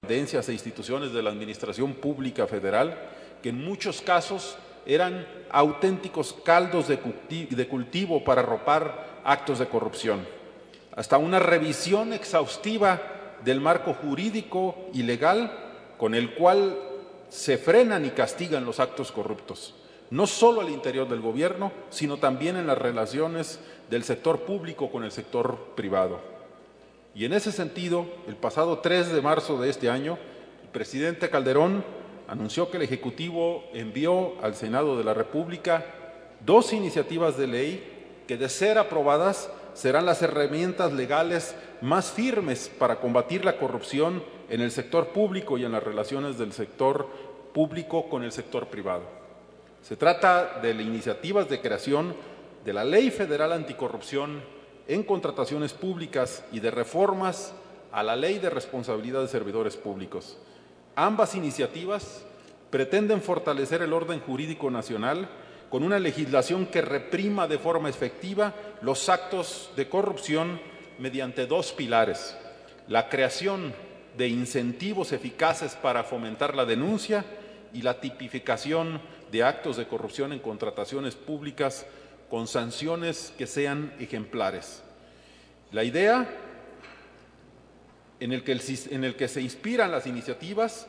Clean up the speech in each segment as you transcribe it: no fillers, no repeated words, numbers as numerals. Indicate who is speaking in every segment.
Speaker 1: dependencias e instituciones de la Administración Pública Federal, que en muchos casos eran auténticos caldos de cultivo para arropar actos de corrupción, hasta una revisión exhaustiva del marco jurídico y legal con el cual se frenan y castigan los actos corruptos, no solo al interior del gobierno, sino también en las relaciones del sector público con el sector privado. Y en ese sentido, el pasado 3 de marzo de este año, el presidente Calderón anunció que el Ejecutivo envió al Senado de la República 2 iniciativas de ley que, de ser aprobadas, serán las herramientas legales más firmes para combatir la corrupción en el sector público y en las relaciones del sector público con el sector privado. Se trata de iniciativas de creación de la Ley Federal Anticorrupción en contrataciones públicas y de reformas a la Ley de Responsabilidad de Servidores Públicos. Ambas iniciativas pretenden fortalecer el orden jurídico nacional con una legislación que reprima de forma efectiva los actos de corrupción mediante 2 pilares: la creación de incentivos eficaces para fomentar la denuncia y la tipificación de actos de corrupción en contrataciones públicas con sanciones que sean ejemplares. La idea en el que se inspiran las iniciativas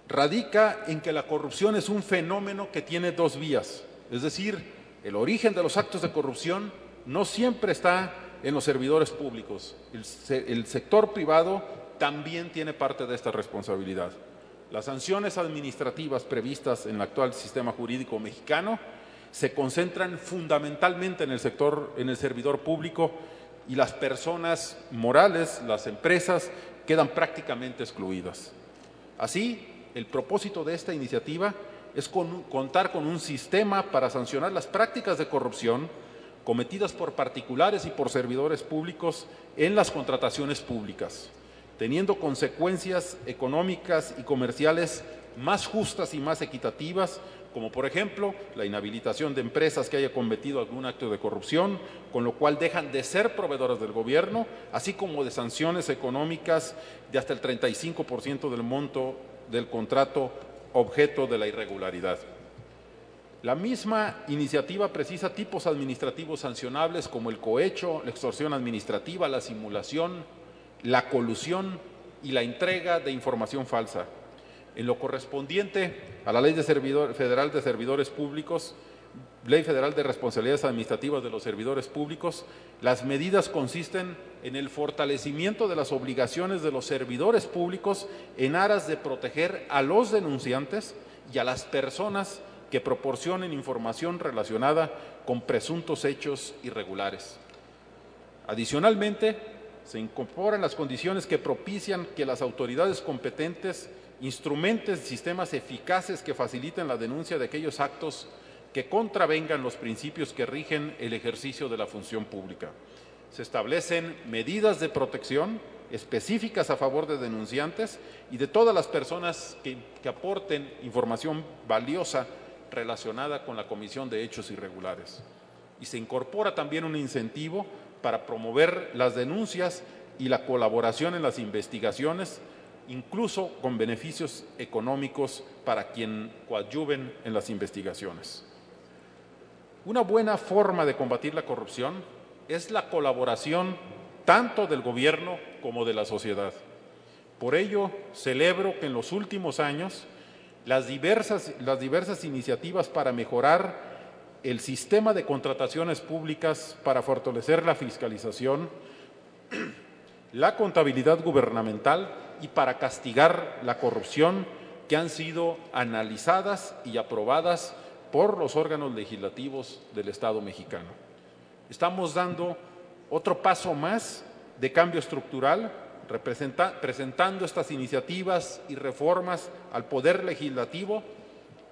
Speaker 1: radica en que la corrupción es un fenómeno que tiene 2 vías, es decir, el origen de los actos de corrupción no siempre está en los servidores públicos. El sector privado también tiene parte de esta responsabilidad. Las sanciones administrativas previstas en el actual sistema jurídico mexicano se concentran fundamentalmente en el servidor público, y las personas morales, las empresas, quedan prácticamente excluidas. Así, el propósito de esta iniciativa es contar con un sistema para sancionar las prácticas de corrupción cometidas por particulares y por servidores públicos en las contrataciones públicas, teniendo consecuencias económicas y comerciales más justas y más equitativas, como por ejemplo la inhabilitación de empresas que haya cometido algún acto de corrupción, con lo cual dejan de ser proveedoras del gobierno, así como de sanciones económicas de hasta el 35% del monto del contrato objeto de la irregularidad. La misma iniciativa precisa tipos administrativos sancionables como el cohecho, la extorsión administrativa, la simulación, la colusión y la entrega de información falsa. En lo correspondiente a la Ley Federal de Servidores Públicos, Ley Federal de Responsabilidades Administrativas de los Servidores Públicos, las medidas consisten en el fortalecimiento de las obligaciones de los servidores públicos en aras de proteger a los denunciantes y a las personas que proporcionen información relacionada con presuntos hechos irregulares. Adicionalmente, se incorporan las condiciones que propician que las autoridades competentes instrumenten sistemas eficaces que faciliten la denuncia de aquellos actos que contravengan los principios que rigen el ejercicio de la función pública. Se establecen medidas de protección específicas a favor de denunciantes y de todas las personas que aporten información valiosa relacionada con la comisión de hechos irregulares. Y se incorpora también un incentivo para promover las denuncias y la colaboración en las investigaciones, incluso con beneficios económicos para quien coadyuven en las investigaciones. Una buena forma de combatir la corrupción es la colaboración tanto del gobierno como de la sociedad. Por ello, celebro que en los últimos años las diversas iniciativas para mejorar el sistema de contrataciones públicas, para fortalecer la fiscalización, la contabilidad gubernamental y para castigar la corrupción, que han sido analizadas y aprobadas por los órganos legislativos del Estado mexicano. Estamos dando otro paso más de cambio estructural, presentando estas iniciativas y reformas al Poder Legislativo,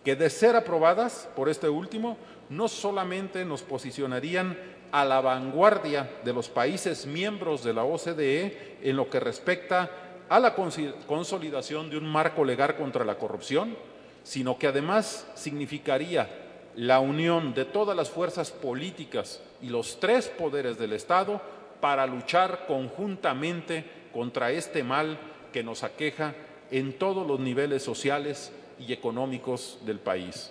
Speaker 1: que, de ser aprobadas por este último, no solamente nos posicionarían a la vanguardia de los países miembros de la OCDE en lo que respecta a la consolidación de un marco legal contra la corrupción, sino que además significaría la unión de todas las fuerzas políticas y los 3 poderes del Estado para luchar conjuntamente contra este mal que nos aqueja en todos los niveles sociales y económicos del país.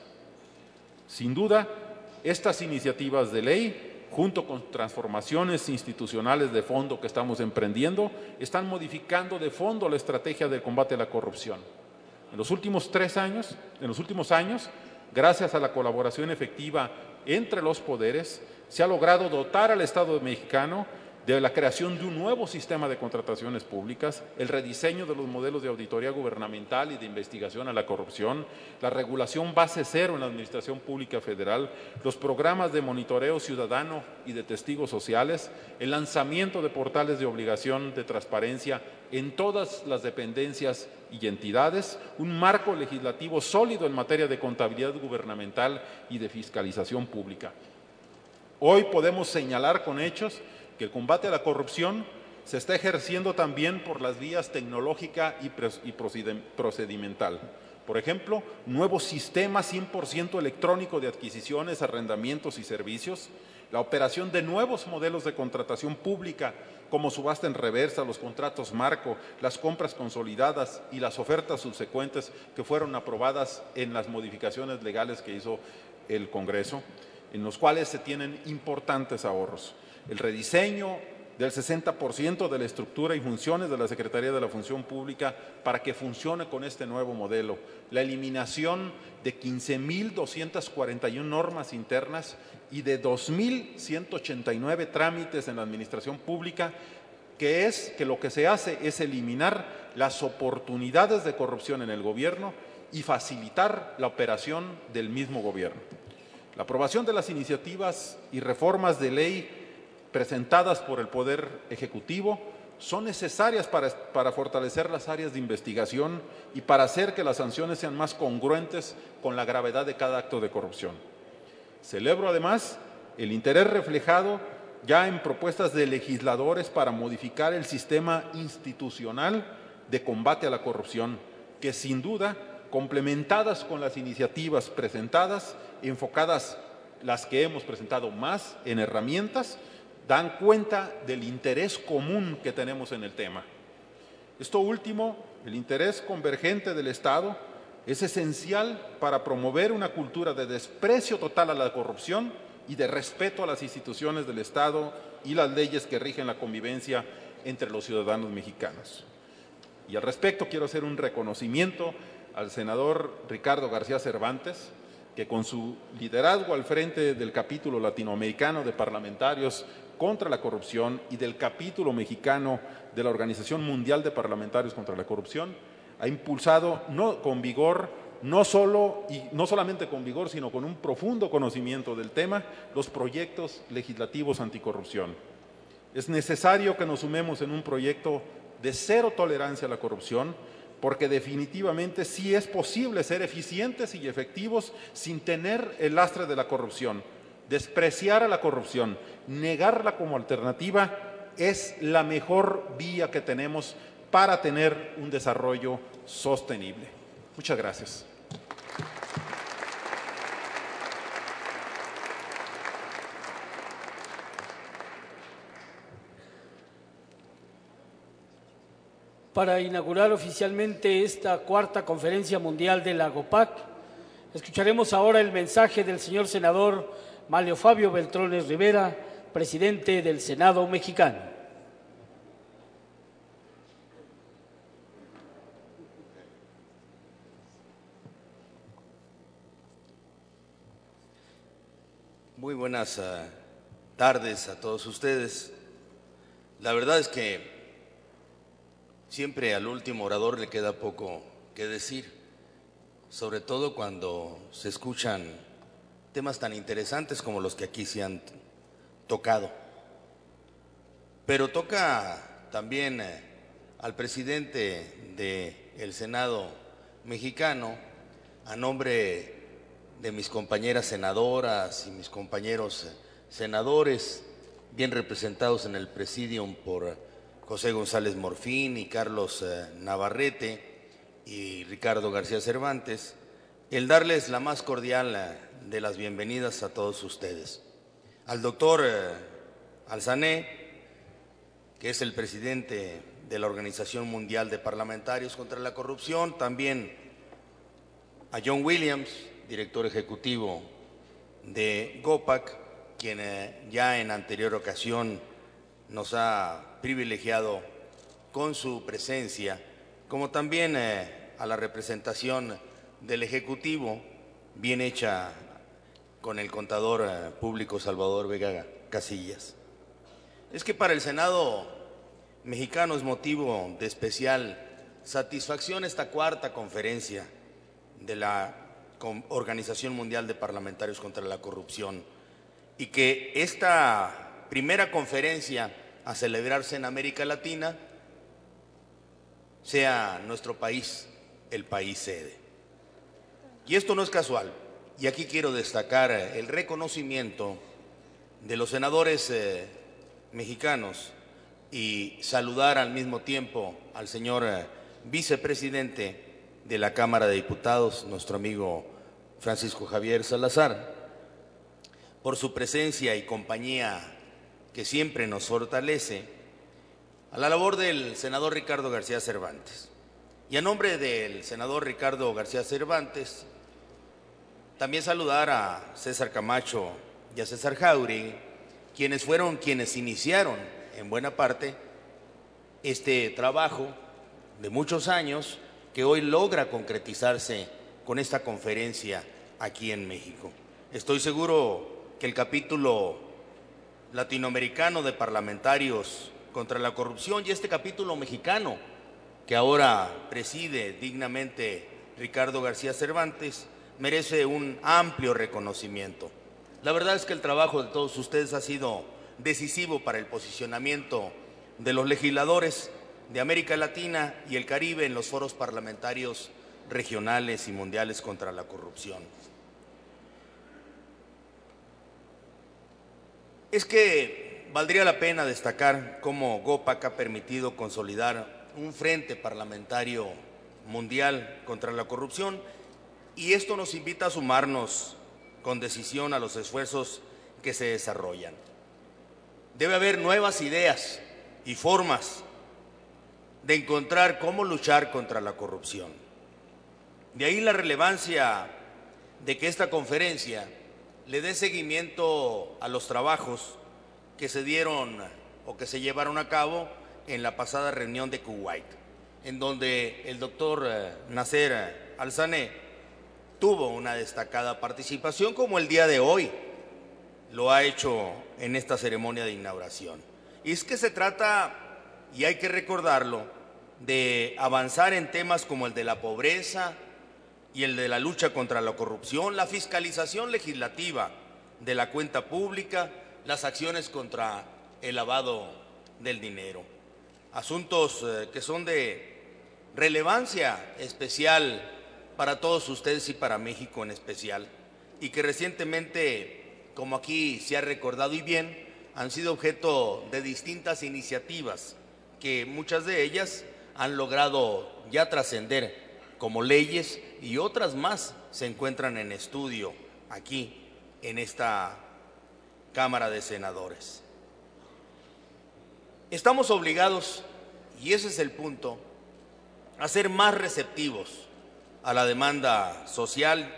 Speaker 1: Sin duda, estas iniciativas de ley, junto con transformaciones institucionales de fondo que estamos emprendiendo, están modificando de fondo la estrategia del combate a la corrupción. En los últimos años, gracias a la colaboración efectiva entre los poderes, se ha logrado dotar al Estado mexicano de la creación de un nuevo sistema de contrataciones públicas, el rediseño de los modelos de auditoría gubernamental y de investigación a la corrupción, la regulación base cero en la Administración Pública Federal, los programas de monitoreo ciudadano y de testigos sociales, el lanzamiento de portales de obligación de transparencia en todas las dependencias y entidades, un marco legislativo sólido en materia de contabilidad gubernamental y de fiscalización pública. Hoy podemos señalar con hechos que el combate a la corrupción se está ejerciendo también por las vías tecnológica y procedimental. Por ejemplo, nuevo sistema 100% electrónico de adquisiciones, arrendamientos y servicios, la operación de nuevos modelos de contratación pública como subasta en reversa, los contratos marco, las compras consolidadas y las ofertas subsecuentes que fueron aprobadas en las modificaciones legales que hizo el Congreso, en los cuales se tienen importantes ahorros. El rediseño del 60% de la estructura y funciones de la Secretaría de la Función Pública para que funcione con este nuevo modelo. La eliminación de 15.241 normas internas y de 2.189 trámites en la Administración Pública, que lo que se hace es eliminar las oportunidades de corrupción en el gobierno y facilitar la operación del mismo gobierno. La aprobación de las iniciativas y reformas de ley presentadas por el Poder Ejecutivo son necesarias para fortalecer las áreas de investigación y para hacer que las sanciones sean más congruentes con la gravedad de cada acto de corrupción. Celebro además el interés reflejado ya en propuestas de legisladores para modificar el sistema institucional de combate a la corrupción, que sin duda, complementadas con las iniciativas presentadas, enfocadas las que hemos presentado más en herramientas, dan cuenta del interés común que tenemos en el tema. Esto último, el interés convergente del Estado, es esencial para promover una cultura de desprecio total a la corrupción y de respeto a las instituciones del Estado y las leyes que rigen la convivencia entre los ciudadanos mexicanos. Y al respecto quiero hacer un reconocimiento al senador Ricardo García Cervantes, que con su liderazgo al frente del capítulo latinoamericano de parlamentarios contra la corrupción y del capítulo mexicano de la Organización Mundial de Parlamentarios contra la Corrupción, ha impulsado no solamente con vigor, sino con un profundo conocimiento del tema, los proyectos legislativos anticorrupción. Es necesario que nos sumemos en un proyecto de cero tolerancia a la corrupción, porque definitivamente sí es posible ser eficientes y efectivos sin tener el lastre de la corrupción. Despreciar a la corrupción, negarla como alternativa, es la mejor vía que tenemos para tener un desarrollo sostenible. Muchas gracias.
Speaker 2: Para inaugurar oficialmente esta cuarta Conferencia Mundial de la AGOPAC, escucharemos ahora el mensaje del señor senador Manlio Fabio Beltrones Rivera, presidente del Senado mexicano.
Speaker 3: Muy buenas tardes a todos ustedes. La verdad es que siempre al último orador le queda poco que decir, sobre todo cuando se escuchan temas tan interesantes como los que aquí se han tocado. Pero toca también al presidente del Senado mexicano, a nombre de mis compañeras senadoras y mis compañeros senadores, bien representados en el presidium por José González Morfín y Carlos Navarrete y Ricardo García Cervantes, el darles la más cordial de las bienvenidas a todos ustedes. Al doctor Alzané, que es el presidente de la Organización Mundial de Parlamentarios contra la Corrupción, también a John Williams, director ejecutivo de GOPAC, quien ya en anterior ocasión nos ha privilegiado con su presencia, como también a la representación del Ejecutivo, bien hecha con el contador público Salvador Vega Casillas. Es que para el Senado mexicano es motivo de especial satisfacción esta cuarta conferencia de la Organización Mundial de Parlamentarios contra la Corrupción, y que esta primera conferencia a celebrarse en América Latina sea nuestro país el país sede. Y esto no es casual, y aquí quiero destacar el reconocimiento de los senadores mexicanos y saludar al mismo tiempo al señor vicepresidente de la Cámara de Diputados, nuestro amigo Francisco Javier Salazar, por su presencia y compañía que siempre nos fortalece, a la labor del senador Ricardo García Cervantes. Y a nombre del senador Ricardo García Cervantes, también saludar a César Camacho y a César Jáuregui, quienes fueron quienes iniciaron en buena parte este trabajo de muchos años que hoy logra concretizarse con esta conferencia aquí en México. Estoy seguro que el capítulo latinoamericano de parlamentarios contra la corrupción y este capítulo mexicano que ahora preside dignamente Ricardo García Cervantes merece un amplio reconocimiento. La verdad es que el trabajo de todos ustedes ha sido decisivo para el posicionamiento de los legisladores de América Latina y el Caribe en los foros parlamentarios regionales y mundiales contra la corrupción. Es que valdría la pena destacar cómo GOPAC ha permitido consolidar un frente parlamentario mundial contra la corrupción, y esto nos invita a sumarnos con decisión a los esfuerzos que se desarrollan. Debe haber nuevas ideas y formas de encontrar cómo luchar contra la corrupción. De ahí la relevancia de que esta conferencia le dé seguimiento a los trabajos que se dieron o que se llevaron a cabo en la pasada reunión de Kuwait, en donde el doctor Nasser Al-Sané tuvo una destacada participación, como el día de hoy lo ha hecho en esta ceremonia de inauguración. Y es que se trata, y hay que recordarlo, de avanzar en temas como el de la pobreza y el de la lucha contra la corrupción, la fiscalización legislativa de la cuenta pública, las acciones contra el lavado del dinero. Asuntos que son de relevancia especial para todos ustedes y para México en especial, y que recientemente, como aquí se ha recordado y bien, han sido objeto de distintas iniciativas que muchas de ellas han logrado ya trascender como leyes, y otras más se encuentran en estudio aquí en esta Cámara de Senadores. Estamos obligados, y ese es el punto, a ser más receptivos a la demanda social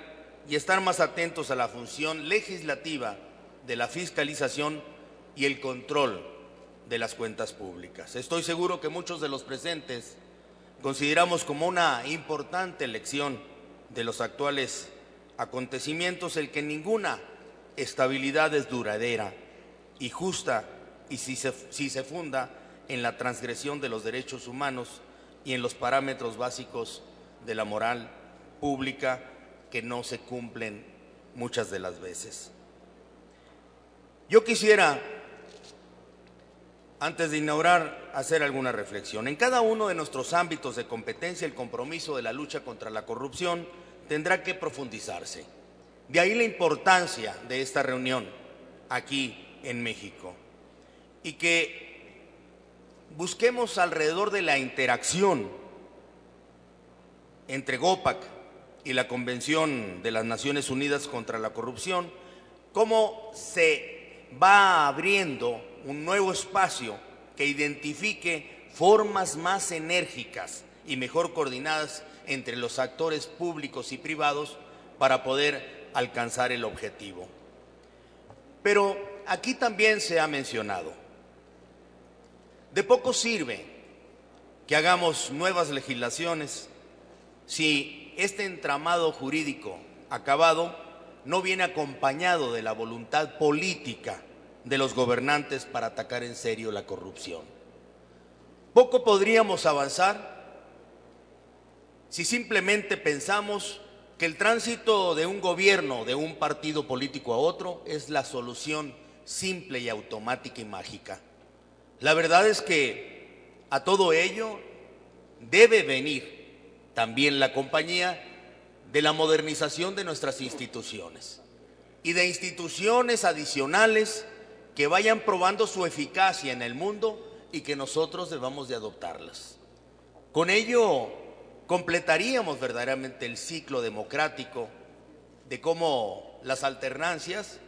Speaker 3: y estar más atentos a la función legislativa de la fiscalización y el control de las cuentas públicas. Estoy seguro que muchos de los presentes consideramos como una importante lección de los actuales acontecimientos el que ninguna estabilidad es duradera y justa y si se funda en la transgresión de los derechos humanos y en los parámetros básicos de la moral pública que no se cumplen muchas de las veces. Yo quisiera, antes de inaugurar, hacer alguna reflexión. En cada uno de nuestros ámbitos de competencia, el compromiso de la lucha contra la corrupción tendrá que profundizarse. De ahí la importancia de esta reunión aquí en México. Y que busquemos alrededor de la interacción entre GOPAC y la Convención de las Naciones Unidas contra la Corrupción, cómo se va abriendo un nuevo espacio que identifique formas más enérgicas y mejor coordinadas entre los actores públicos y privados para poder alcanzar el objetivo. Pero aquí también se ha mencionado, de poco sirve que hagamos nuevas legislaciones si este entramado jurídico acabado no viene acompañado de la voluntad política de los gobernantes para atacar en serio la corrupción. Poco podríamos avanzar si simplemente pensamos que el tránsito de un gobierno, de un partido político a otro, es la solución simple y automática y mágica. La verdad es que a todo ello debe venir también la compañía de la modernización de nuestras instituciones y de instituciones adicionales que vayan probando su eficacia en el mundo y que nosotros debamos de adoptarlas. Con ello completaríamos verdaderamente el ciclo democrático de cómo las alternancias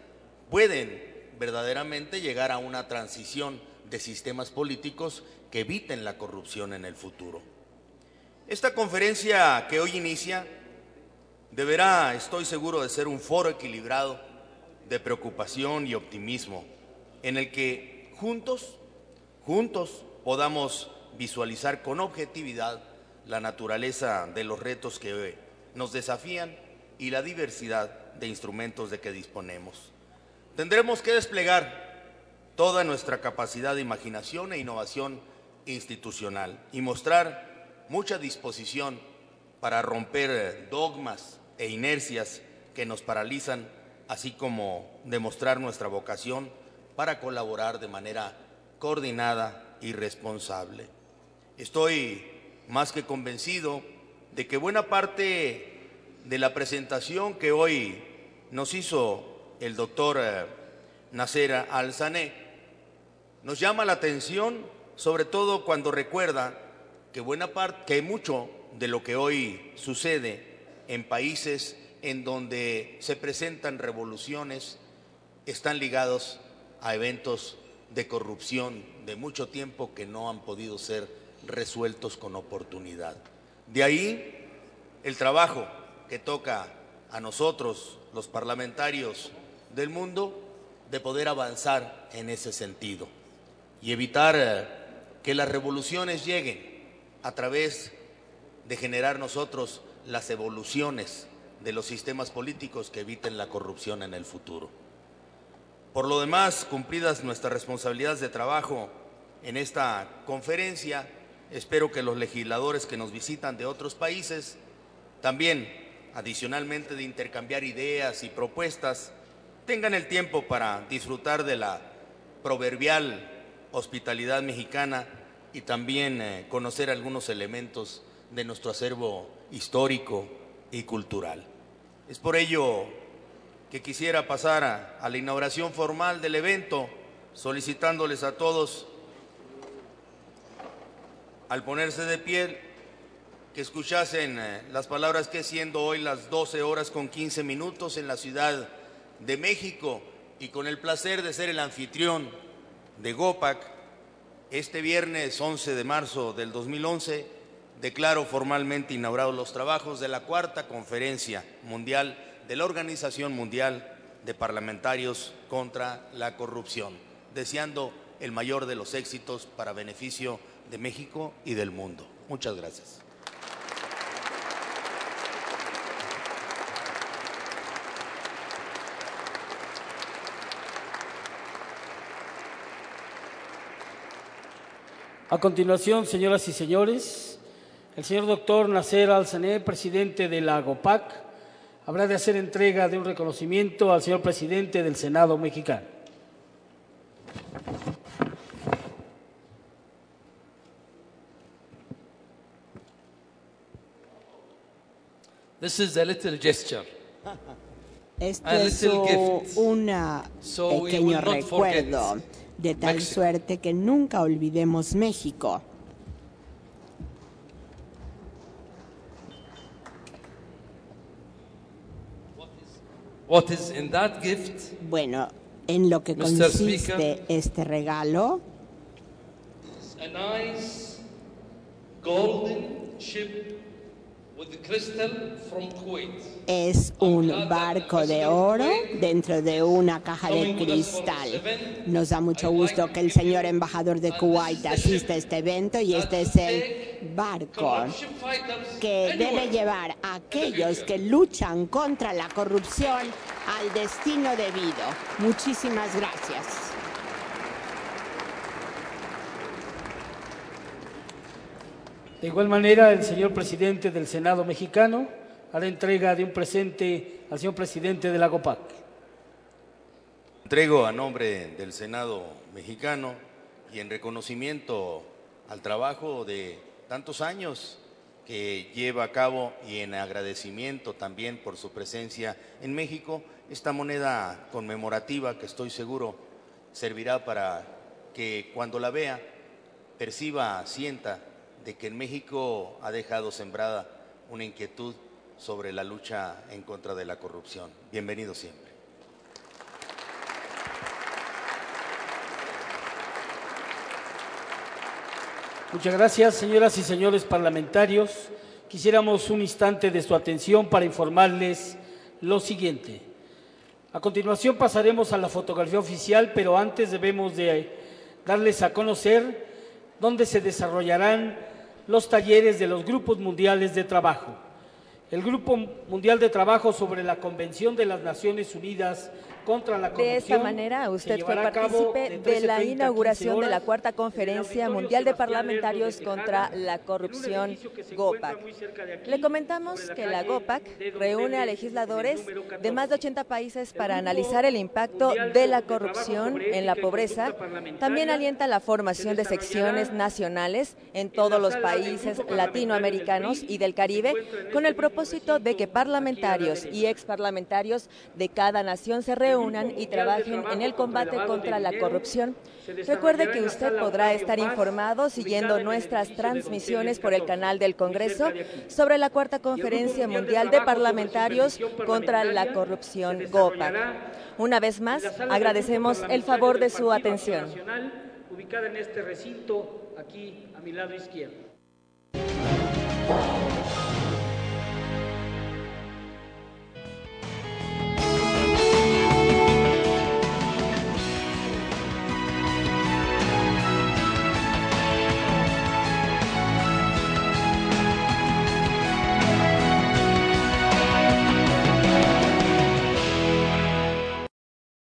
Speaker 3: pueden verdaderamente llegar a una transición de sistemas políticos que eviten la corrupción en el futuro. Esta conferencia que hoy inicia deberá, estoy seguro, de ser un foro equilibrado de preocupación y optimismo, en el que juntos podamos visualizar con objetividad la naturaleza de los retos que nos desafían y la diversidad de instrumentos de que disponemos. Tendremos que desplegar toda nuestra capacidad de imaginación e innovación institucional y mostrar mucha disposición para romper dogmas e inercias que nos paralizan, así como demostrar nuestra vocación para colaborar de manera coordinada y responsable. Estoy más que convencido de que buena parte de la presentación que hoy nos hizo el doctor Nasser Al-Sané nos llama la atención, sobre todo cuando recuerda que mucho de lo que hoy sucede en países en donde se presentan revoluciones están ligados a eventos de corrupción de mucho tiempo que no han podido ser resueltos con oportunidad. De ahí el trabajo que toca a nosotros, los parlamentarios del mundo, de poder avanzar en ese sentido y evitar que las revoluciones lleguen a través de generar nosotros las evoluciones de los sistemas políticos que eviten la corrupción en el futuro. Por lo demás, cumplidas nuestras responsabilidades de trabajo en esta conferencia, espero que los legisladores que nos visitan de otros países también, adicionalmente de intercambiar ideas y propuestas, tengan el tiempo para disfrutar de la proverbial hospitalidad mexicana y también conocer algunos elementos de nuestro acervo histórico y cultural. Es por ello que quisiera pasar a la inauguración formal del evento, solicitándoles a todos, al ponerse de pie, que escuchasen las palabras que, siendo hoy las 12:15 en la Ciudad de México, y con el placer de ser el anfitrión de GOPAC, este viernes 11 de marzo del 2011, declaro formalmente inaugurados los trabajos de la cuarta Conferencia Mundial de la Organización Mundial de Parlamentarios contra la Corrupción, deseando el mayor de los éxitos para beneficio de México y del mundo. Muchas gracias.
Speaker 2: A continuación, señoras y señores, el señor doctor Nasser Al-Sané, presidente de la GOPAC, habrá de hacer entrega de un reconocimiento al señor presidente del Senado mexicano.
Speaker 4: This is a little gesture.
Speaker 5: Esto
Speaker 4: A
Speaker 5: es
Speaker 4: little gift.
Speaker 5: un
Speaker 4: So we
Speaker 5: pequeño
Speaker 4: will not
Speaker 5: recuerdo,
Speaker 4: forget
Speaker 5: de tal
Speaker 4: Mexico.
Speaker 5: suerte que nunca olvidemos México.
Speaker 4: What is in that gift?
Speaker 5: Bueno, en lo que
Speaker 4: Mr.
Speaker 5: consiste
Speaker 4: Speaker.
Speaker 5: este regalo
Speaker 4: A nice golden ship with crystal from Kuwait.
Speaker 5: Es un barco de oro dentro de una caja de cristal. Nos da mucho gusto que el señor embajador de Kuwait asista a este evento y este es el barco que debe llevar a aquellos que luchan contra la corrupción al destino debido. Muchísimas gracias.
Speaker 2: De igual manera, el señor presidente del Senado mexicano hará entrega de un presente al señor presidente de la GOPAC.
Speaker 3: Entrego a nombre del Senado mexicano y en reconocimiento al trabajo de tantos años que lleva a cabo y en agradecimiento también por su presencia en México, esta moneda conmemorativa que estoy seguro servirá para que cuando la vea perciba, sienta de que en México ha dejado sembrada una inquietud sobre la lucha en contra de la corrupción. Bienvenido siempre.
Speaker 2: Muchas gracias, señoras y señores parlamentarios. Quisiéramos un instante de su atención para informarles lo siguiente. A continuación pasaremos a la fotografía oficial, pero antes debemos de darles a conocer dónde se desarrollarán los talleres de los grupos mundiales de trabajo. El Grupo Mundial de Trabajo sobre la Convención de las Naciones Unidas contra la Corrupción.
Speaker 6: De esta manera, usted fue partícipe de la inauguración de la cuarta Conferencia Mundial de Parlamentarios contra la Corrupción, GOPAC. Le comentamos que la GOPAC reúne a legisladores de más de 80 países para analizar el impacto de la corrupción en la pobreza. También alienta la formación de secciones nacionales en todos los países latinoamericanos y del Caribe, con el propósito de que parlamentarios y exparlamentarios de cada nación se reúnan y trabajen en el combate contra la corrupción. Recuerde que usted podrá estar informado siguiendo nuestras transmisiones por el canal del Congreso sobre la cuarta Conferencia Mundial de Parlamentarios contra la Corrupción, GOPAC. Una vez más, agradecemos el favor de su atención.
Speaker 2: Ubicada en este recinto, aquí a mi lado izquierdo.